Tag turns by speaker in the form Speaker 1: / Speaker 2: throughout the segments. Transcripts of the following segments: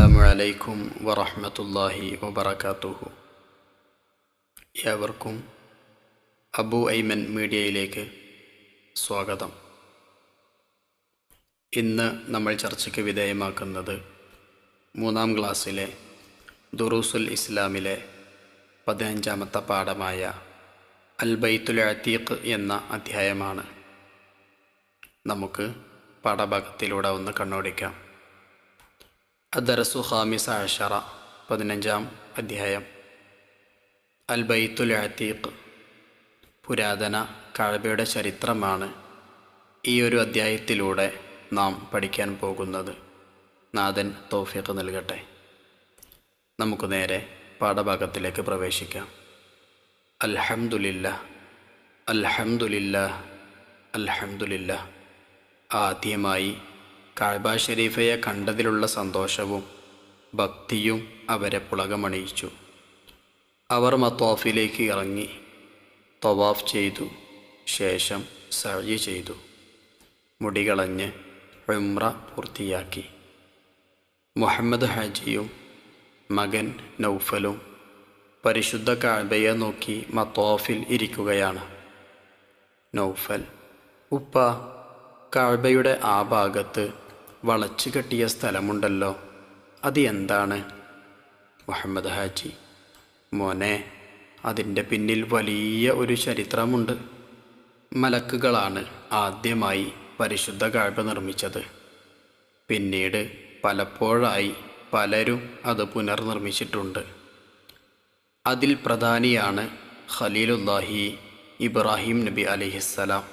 Speaker 1: അസ്സലാമു അലൈക്കും വറഹ്മത്തുള്ളാഹി വബറകാതുഹു. ഏവർക്കും അബു ഐമൻ മീഡിയയിലേക്ക് സ്വാഗതം. ഇന്ന് നമ്മൾ ചർച്ചയ്ക്ക് വിധേയമാക്കുന്നത് 3-ാം ക്ലാസ്സിലെ ദുറൂസുൽ ഇസ്ലാമിലെ 15-ാമത്തെ പാഠമായ അൽ ബൈത്തുൽ അതീഖ് എന്ന അധ്യായമാണ്. നമുക്ക് പാഠഭാഗത്തിലൂടെ ഒന്ന് കണ്ണോടിക്കാം. അദ്ദർസു ഖാമിസ അശറ, 15-ാം അധ്യായം. അൽ ബൈത്തുൽ അതീഖ്, പുരാതന കഅബയുടെ ചരിത്രമാണ് ഈ ഒരു അധ്യായത്തിലൂടെ നാം പഠിക്കാൻ പോകുന്നത്. നാഥൻ തൗഫീഖ് നൽകട്ടെ. നമുക്ക് നേരെ പാഠഭാഗത്തിലേക്ക് പ്രവേശിക്കാം. അൽഹംദുലില്ലാഹ്, അൽഹംദുലില്ലാഹ്, അൽഹംദുലില്ലാഹ്. ആദ്യമായി കഅബ ഷരീഫയെ കണ്ടതിലുള്ള സന്തോഷവും ഭക്തിയും അവരെ പുളകമണിയിച്ചു. അവർ മത്വാഫിലേക്ക് ഇറങ്ങി തവാഫ് ചെയ്തു. ശേഷം സഅയ് ചെയ്തു. മുടികളഞ്ഞ് ഉംറ പൂർത്തിയാക്കി. മുഹമ്മദ് ഹാജിയും മകൻ നൗഫലും പരിശുദ്ധ കഅബയെ നോക്കി മത്വാഫിൽ ഇരിക്കുകയാണ്. നൗഫൽ: ഉപ്പ, കഅബയുടെ ആ ഭാഗത്ത് വളച്ചു കെട്ടിയ സ്ഥലമുണ്ടല്ലോ, അത് എന്താണ്? മുഹമ്മദ് ഹാജി: മോനെ, അതിൻ്റെ പിന്നിൽ വലിയ ഒരു ചരിത്രമുണ്ട്. മലക്കുകളാണ് ആദ്യമായി പരിശുദ്ധ കഅബ നിർമ്മിച്ചത്. പിന്നീട് പലപ്പോഴായി പലരും അത് പുനർനിർമ്മിച്ചിട്ടുണ്ട്. അതിൽ പ്രധാനിയാണ് ഖലീലുല്ലാഹി ഇബ്രാഹിം നബി അലൈഹിസ്സലാം.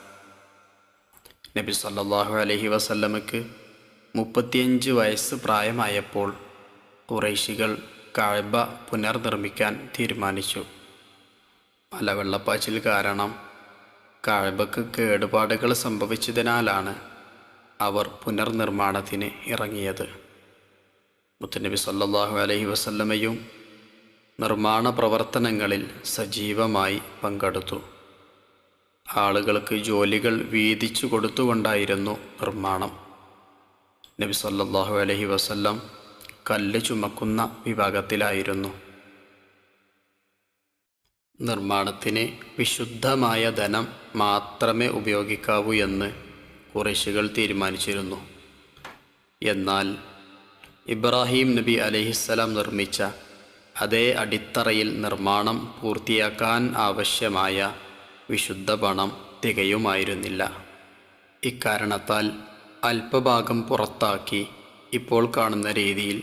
Speaker 1: നബി സല്ലല്ലാഹു അലൈഹി വസല്ലമക്ക് 35 വയസ്സ് പ്രായമായപ്പോൾ ഖുറൈശികൾ കഅബ പുനർനിർമ്മിക്കാൻ തീരുമാനിച്ചു. മലവെള്ളപ്പാച്ചിൽ കാരണം കഅബക്ക് കേടുപാടുകൾ സംഭവിച്ചതിനാലാണ് അവർ പുനർനിർമ്മാണത്തിന് ഇറങ്ങിയത്. മുത്തുനബി സല്ലല്ലാഹു അലൈഹി വസല്ലമയും നിർമ്മാണ പ്രവർത്തനങ്ങളിൽ സജീവമായി പങ്കെടുത്തു. ആളുകൾക്ക് ജോലികൾ വീതിച്ചു കൊടുത്തുകൊണ്ടായിരുന്നു നിർമ്മാണം. നബി സല്ലല്ലാഹു അലൈഹി വസല്ലം കല്ല് ചുമക്കുന്ന വിഭാഗത്തിലായിരുന്നു. നിർമ്മാണത്തിന് വിശുദ്ധമായ ധനം മാത്രമേ ഉപയോഗിക്കാവൂ എന്ന് ഖുറൈശികൾ തീരുമാനിച്ചിരുന്നു. എന്നാൽ ഇബ്രാഹിം നബി അലൈഹിസ്സലാം നിർമ്മിച്ച അതേ അടിത്തറയിൽ നിർമ്മാണം പൂർത്തിയാക്കാൻ ആവശ്യമായ വിശുദ്ധ പണം തികയുമായിരുന്നില്ല. ഇക്കാരണത്താൽ അല്പഭാഗം പുറത്താക്കി ഇപ്പോൾ കാണുന്ന രീതിയിൽ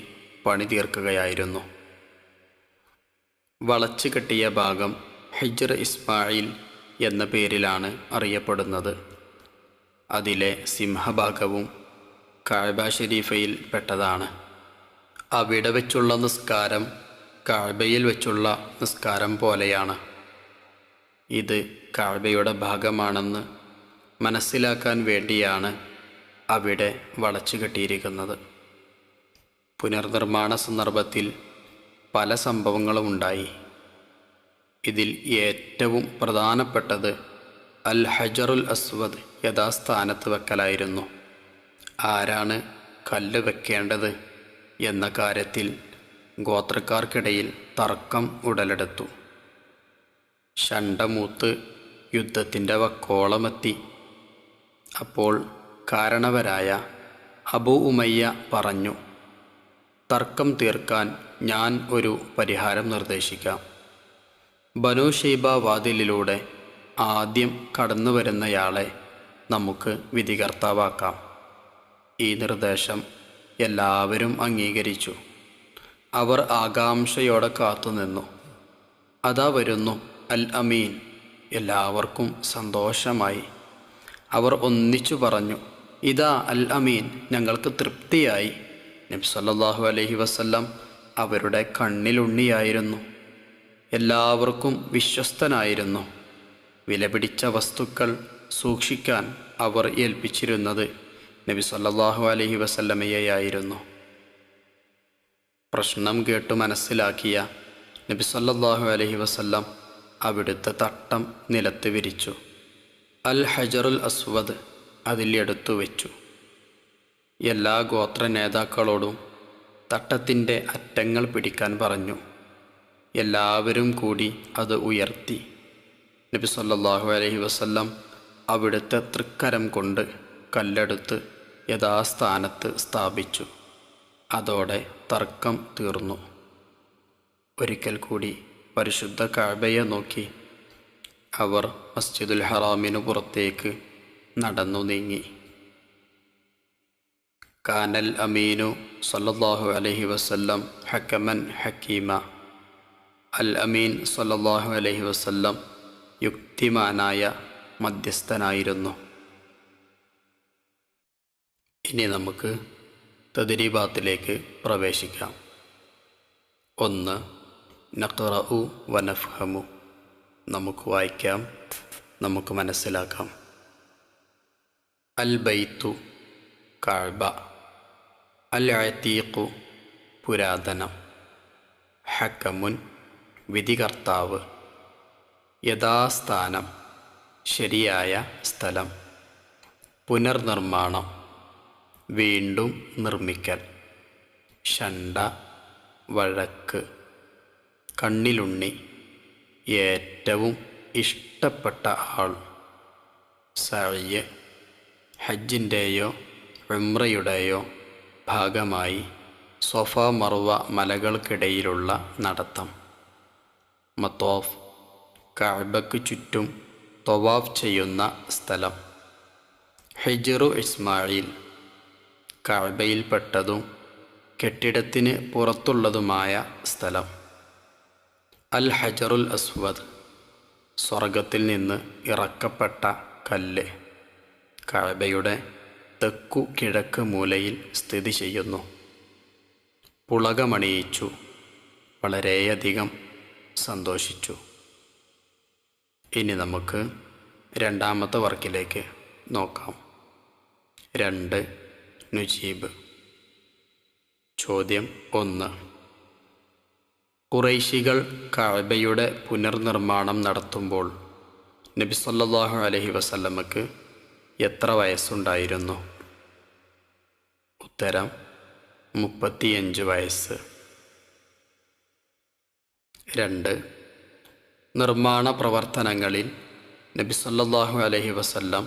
Speaker 1: പണി തീർക്കുകയായിരുന്നു. വളച്ചു കെട്ടിയ ഭാഗം ഹിജ്ർ ഇസ്മായിൽ എന്ന പേരിലാണ് അറിയപ്പെടുന്നത്. അതിലെ സിംഹഭാഗവും കഅബ ഷരീഫയിൽ പെട്ടതാണ്. അവിടെ വെച്ചുള്ള നിസ്കാരം കഅബയിൽ വെച്ചുള്ള നിസ്കാരം പോലെയാണ്. ഇത് കഅബയുടെ ഭാഗമാണെന്ന് മനസ്സിലാക്കാൻ വേണ്ടിയാണ് അവിടെ വളച്ചു കെട്ടിയിരിക്കുന്നത്. പുനർനിർമ്മാണ സന്ദർഭത്തിൽ പല സംഭവങ്ങളും ഉണ്ടായി. ഇതിൽ ഏറ്റവും പ്രധാനപ്പെട്ടത് അൽ ഹജറുൽ അസ്വദ് യഥാസ്ഥാനത്ത് വെക്കലായിരുന്നു. ആരാണ് കല്ല് വെക്കേണ്ടത് എന്ന കാര്യത്തിൽ ഗോത്രക്കാർക്കിടയിൽ തർക്കം ഉടലെടുത്തു. ശണ്ടമൂത്ത് യുദ്ധത്തിൻ്റെ വക്കോളമെത്തി. അപ്പോൾ കാരണവരായ അബൂ ഉമയ്യ പറഞ്ഞു, തർക്കം തീർക്കാൻ ഞാൻ ഒരു പരിഹാരം നിർദ്ദേശിക്കാം. ബനൂ ഷൈബ വാതിലിലൂടെ ആദ്യം കടന്നു വരുന്നയാളെ നമുക്ക് വിധികർത്താവാക്കാം. ഈ നിർദ്ദേശം എല്ലാവരും അംഗീകരിച്ചു. അവർ ആകാംക്ഷയോടെ കാത്തുനിന്നു. അതാ വരുന്നു അൽ അമീൻ. എല്ലാവർക്കും സന്തോഷമായി. അവർ ഒന്നിച്ചു പറഞ്ഞു, ഇതാ അൽ അമീൻ, ഞങ്ങൾക്ക് തൃപ്തിയായി. നബി സല്ലല്ലാഹു അലൈഹി വസല്ലം അവരുടെ കണ്ണിലുണ്ണിയായിരുന്നു. എല്ലാവർക്കും വിശ്വസ്തനായിരുന്നു. വിലപിടിച്ച വസ്തുക്കൾ സൂക്ഷിക്കാൻ അവർ ഏൽപ്പിച്ചിരുന്നത് നബി സല്ലല്ലാഹു അലൈഹി വസല്ലമയെയായിരുന്നു. പ്രശ്നം കേട്ടു മനസ്സിലാക്കിയ നബി സല്ലല്ലാഹു അലൈഹി വസല്ലം അവിടുത്തെ തട്ടം നിലത്ത് വിരിച്ചു. അൽ ഹജറുൽ അസ്വദ് അതിൽ എടുത്തു വെച്ചു. എല്ലാ ഗോത്ര നേതാക്കളോടും തട്ടത്തിൻ്റെ അറ്റങ്ങൾ പിടിക്കാൻ പറഞ്ഞു. എല്ലാവരും കൂടി അത് ഉയർത്തി. നബി സല്ലല്ലാഹു അലൈഹി വസല്ലം അവിടുത്തെ തൃക്കരം കൊണ്ട് കല്ലെടുത്ത് യഥാസ്ഥാനത്ത് സ്ഥാപിച്ചു. അതോടെ തർക്കം തീർന്നു. ഒരിക്കൽ കൂടി പരിശുദ്ധ കഅബയെ നോക്കി അവർ മസ്ജിദുൽ ഹറാമിനു പുറത്തേക്ക് നടന്നു നീങ്ങി. കാനൽ അമീനു സല്ലല്ലാഹു അലൈഹി വസല്ലം ഹക്കമൻ ഹക്കീമ. അൽ അമീൻ സല്ലല്ലാഹു അലൈഹി വസല്ലം യുക്തിമാനായ മധ്യസ്ഥനായിരുന്നു. ഇനി നമുക്ക് തദ്രീബാത്തിലേക്ക് പ്രവേശിക്കാം. 1. നഖ്റഉ വനഫ്ഹമു. നമുക്ക് വായിക്കാം, നമുക്ക് മനസ്സിലാക്കാം. അൽ ബൈത്തു കഅബ. അൽ അതീഖു പുരാതനം. ഹക്കമുൻ വിധികർത്താവ്. യഥാസ്ഥാനം ശരിയായ സ്ഥലം. പുനർനിർമ്മാണം വീണ്ടും നിർമ്മിക്കൽ. ഷണ്ട വഴക്ക്. കണ്ണിലുണ്ണി ഏറ്റവും ഇഷ്ടപ്പെട്ട ആൾ. സഅയ് ഹജ്ജിൻ്റെയോ ഉംറയുടെയോ ഭാഗമായി സ്വഫ മർവ മലകൾക്കിടയിലുള്ള നടത്തം. മത്തോഫ് കഅബക്ക് ചുറ്റും തവാഫ് ചെയ്യുന്ന സ്ഥലം. ഹിജ്റു ഇസ്മായിൽ കഅബയിൽപ്പെട്ടതും കെട്ടിടത്തിന് പുറത്തുള്ളതുമായ സ്ഥലം. അൽ ഹജറുൽ അസ്വദ് സ്വർഗത്തിൽ നിന്ന് ഇറക്കപ്പെട്ട കല്ല്. കഅബയുടെ തെക്കു കിഴക്ക് മൂലയിൽ സ്ഥിതി ചെയ്യുന്നു. പുളകമണിയിച്ചു, വളരെയധികം സന്തോഷിച്ചു. ഇനി നമുക്ക് രണ്ടാമത്തെ വർക്കിലേക്ക് നോക്കാം. 2. നുജീബ്. ചോദ്യം 1. ഖുറൈശികൾ കഅബയുടെ പുനർനിർമ്മാണം നടത്തുമ്പോൾ നബി സല്ലല്ലാഹു അലൈഹി വസല്ലമക്ക് എത്ര വയസ്സുണ്ടായിരുന്നു? ഉത്തരം 35 വയസ്സ്. 2. നിർമ്മാണ പ്രവർത്തനങ്ങളിൽ നബി സല്ലല്ലാഹു അലൈഹി വസല്ലം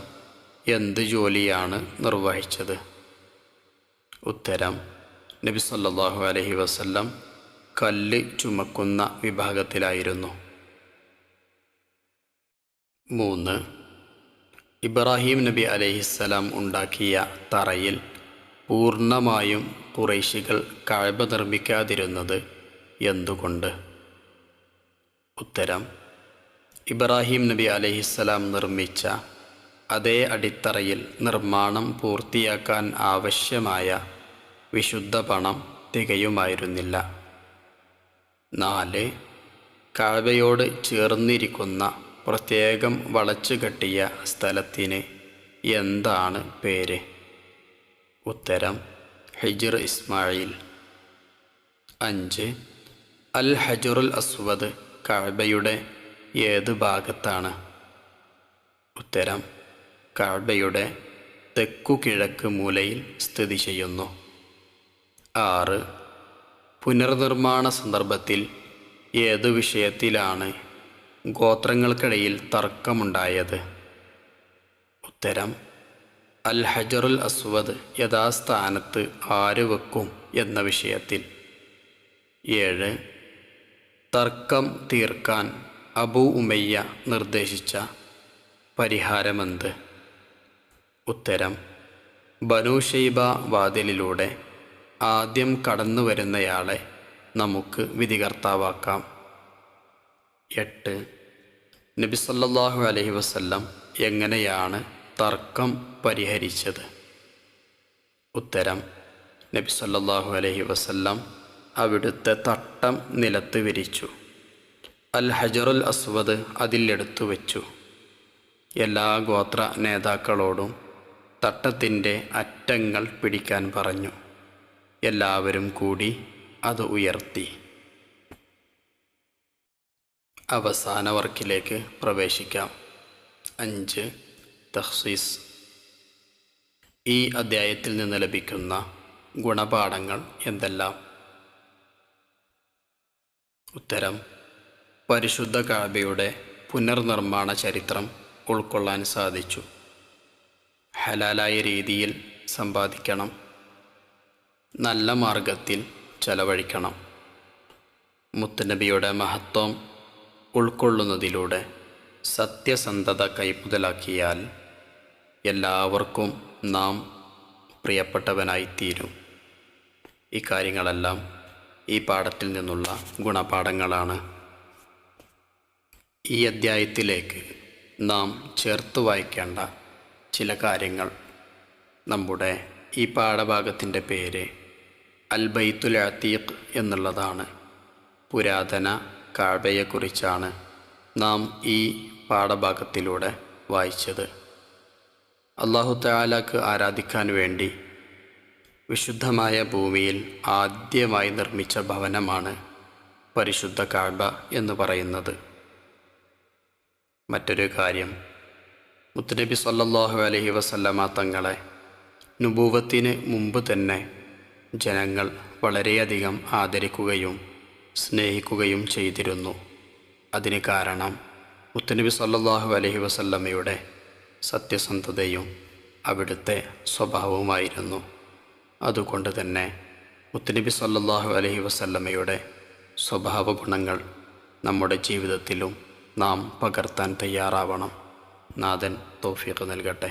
Speaker 1: എന്ത് ജോലിയാണ് നിർവഹിച്ചത്? ഉത്തരം നബി സല്ലല്ലാഹു അലൈഹി വസല്ലം കല്ല് ചുമക്കുന്ന വിഭാഗത്തിലായിരുന്നു. 3. ഇബ്രാഹിം നബി അലൈഹിസ്സലാം ഉണ്ടാക്കിയ തറയിൽ പൂർണ്ണമായും ഖുറൈശികൾ കഅബ നിർമ്മിക്കാതിരുന്നത് എന്തുകൊണ്ട്? ഉത്തരം ഇബ്രാഹിം നബി അലൈഹിസ്സലാം നിർമ്മിച്ച അതേ അടിത്തറയിൽ നിർമ്മാണം പൂർത്തിയാക്കാൻ ആവശ്യമായ വിശുദ്ധ പണം തികയുമായിരുന്നില്ല. 4. കഅബയോട് ചേർന്നിരിക്കുന്ന പ്രത്യേകം വളച്ചു കെട്ടിയ സ്ഥലത്തിന് എന്താണ് പേര്? ഉത്തരം ഹിജ്ർ ഇസ്മായിൽ. 5. അൽ ഹജറുൽ അസ്വദ് കഅബയുടെ ഏത് ഭാഗത്താണ്? ഉത്തരം കഅബയുടെ തെക്കു കിഴക്ക് മൂലയിൽ സ്ഥിതി ചെയ്യുന്നു. 6. പുനർനിർമ്മാണ സന്ദർഭത്തിൽ ഏതു വിഷയത്തിലാണ് ഗോത്രങ്ങൾക്കിടയിൽ തർക്കമുണ്ടായത്? ഉത്തരം അൽ ഹജറുൽ അസ്വദ് യഥാസ്ഥാനത്ത് ആര് വെക്കും എന്ന വിഷയത്തിൽ. 7. തർക്കം തീർക്കാൻ അബൂ ഉമയ്യ നിർദ്ദേശിച്ച പരിഹാരമെന്ത്? ഉത്തരം ബനൂ ശൈബ വാതിലിലൂടെ ആദ്യം കടന്നു വരുന്നയാളെ നമുക്ക് വിധികർത്താവാക്കാം. 8. നബി സല്ലല്ലാഹു അലൈഹി വസല്ലം എങ്ങനെയാണ് തർക്കം പരിഹരിച്ചത്? ഉത്തരം നബി സല്ലല്ലാഹു അലൈഹി വസല്ലം അവിടുത്തെ തട്ടം നിലത്ത് വിരിച്ചു. അൽ ഹജറുൽ അസ്വദ് അതിലെടുത്തു വെച്ചു. എല്ലാ ഗോത്ര നേതാക്കളോടും തട്ടത്തിൻ്റെ അറ്റങ്ങൾ പിടിക്കാൻ പറഞ്ഞു. എല്ലാവരും കൂടി അത് ഉയർത്തി. അവസാന വർക്കിലേക്ക് പ്രവേശിക്കാം. 5. തഖ്സീസ്. ഈ അദ്ധ്യായത്തിൽ നിന്ന് ലഭിക്കുന്ന ഗുണപാഠങ്ങൾ എന്തെല്ലാം? ഉത്തരം: പരിശുദ്ധ കഅബയുടെ പുനർനിർമ്മാണ ചരിത്രം ഉൾക്കൊള്ളാൻ സാധിച്ചു. ഹലാലായ രീതിയിൽ സമ്പാദിക്കണം. നല്ല മാർഗത്തിൽ ചെലവഴിക്കണം. മുത്തുനബിയുടെ മഹത്വം ഉൾക്കൊള്ളുന്നതിലൂടെ സത്യസന്ധത കൈമുതലാക്കിയാൽ എല്ലാവർക്കും നാം പ്രിയപ്പെട്ടവനായിത്തീരും. ഇക്കാര്യങ്ങളെല്ലാം ഈ പാഠത്തിൽ നിന്നുള്ള ഗുണപാഠങ്ങളാണ്. ഈ അദ്ധ്യായത്തിലേക്ക് നാം ചേർത്ത് വായിക്കേണ്ട ചില കാര്യങ്ങൾ. നമ്മുടെ ഈ പാഠഭാഗത്തിൻ്റെ പേര് അൽ ബൈത്തുൽ അതീഖ് എന്നുള്ളതാണ്. പുരാതന കഅബയെക്കുറിച്ചാണ് നാം ഈ പാഠഭാഗത്തിലൂടെ വായിച്ചത്. അല്ലാഹു തആലക്ക് ആരാധിക്കാൻ വേണ്ടി വിശുദ്ധമായ ഭൂമിയിൽ ആദ്യമായി നിർമ്മിച്ച ഭവനമാണ് പരിശുദ്ധ കഅബ എന്ന് പറയുന്നത്. മറ്റൊരു കാര്യം, മുത്തുനബി സല്ലല്ലാഹു അലൈഹി വസല്ലമ തങ്ങളെ നുബൂവത്തിന് മുമ്പ് തന്നെ ജനങ്ങൾ വളരെയധികം ആദരിക്കുകയും സ്നേഹിക്കുകയും ചെയ്തിരുന്നു. അതിന് കാരണം മുത്തുനബി സല്ലല്ലാഹു അലൈഹി വസല്ലമയുടെ സത്യസന്ധതയും അവിടുത്തെ സ്വഭാവവുമായിരുന്നു. അതുകൊണ്ട് തന്നെ മുത്തുനബി സല്ലല്ലാഹു അലൈഹി വസല്ലമയുടെ സ്വഭാവ ഗുണങ്ങൾ നമ്മുടെ ജീവിതത്തിലും നാം പകർത്താൻ തയ്യാറാവണം. നാഥൻ തൗഫീഖ് നൽകട്ടെ.